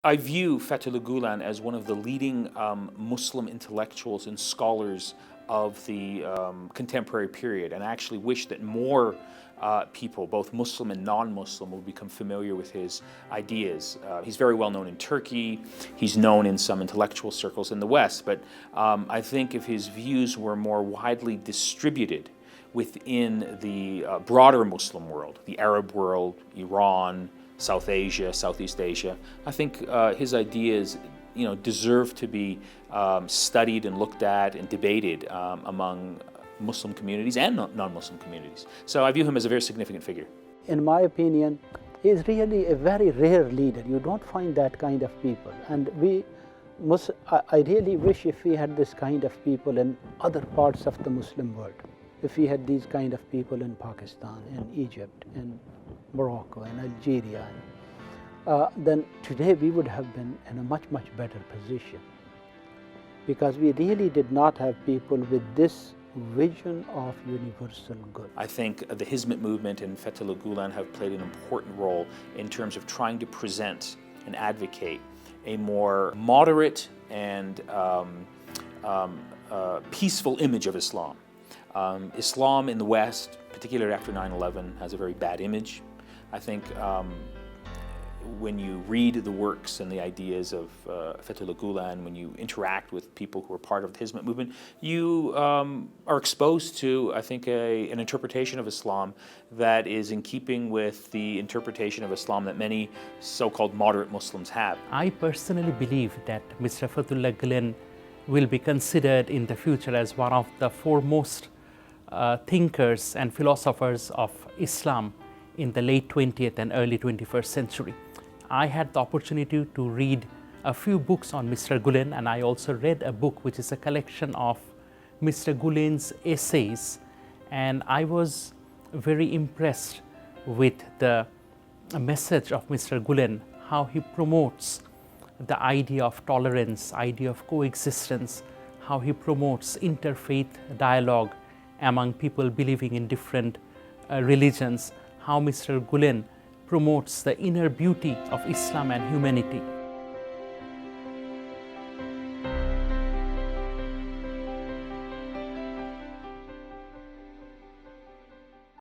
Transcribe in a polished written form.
I view Fethullah Gulen as one of the leading Muslim intellectuals and scholars of the contemporary period, and I actually wish that more people, both Muslim and non-Muslim, will become familiar with his ideas. He's very well known in Turkey, he's known in some intellectual circles in the West, but I think if his views were more widely distributed within the broader Muslim world, the Arab world, Iran, South Asia, Southeast Asia, I think his ideas, deserve to be studied and looked at and debated among Muslim communities and non-Muslim communities. So I view him as a very significant figure. In my opinion, he is really a very rare leader. You don't find that kind of people. And I really wish if we had this kind of people in other parts of the Muslim world. If we had these kind of people in Pakistan, in Egypt, in Morocco, in Algeria, then today we would have been in a much, much better position. Because we really did not have people with this vision of universal good. I think the Hizmet movement and Fethullah Gulen have played an important role in terms of trying to present and advocate a more moderate and peaceful image of Islam. Islam in the West, particularly after 9/11, has a very bad image. I think when you read the works and the ideas of Fethullah Gulen, when you interact with people who are part of the Hizmet movement, you are exposed to, I think, an interpretation of Islam that is in keeping with the interpretation of Islam that many so-called moderate Muslims have. I personally believe that Mr. Fethullah Gulen will be considered in the future as one of the foremost thinkers and philosophers of Islam in the late 20th and early 21st century. I had the opportunity to read a few books on Mr. Gulen, and I also read a book which is a collection of Mr. Gulen's essays, and I was very impressed with the message of Mr. Gulen, how he promotes the idea of tolerance, idea of coexistence, how he promotes interfaith dialogue among people believing in different religions, how Mr. Gulen promotes the inner beauty of Islam and humanity.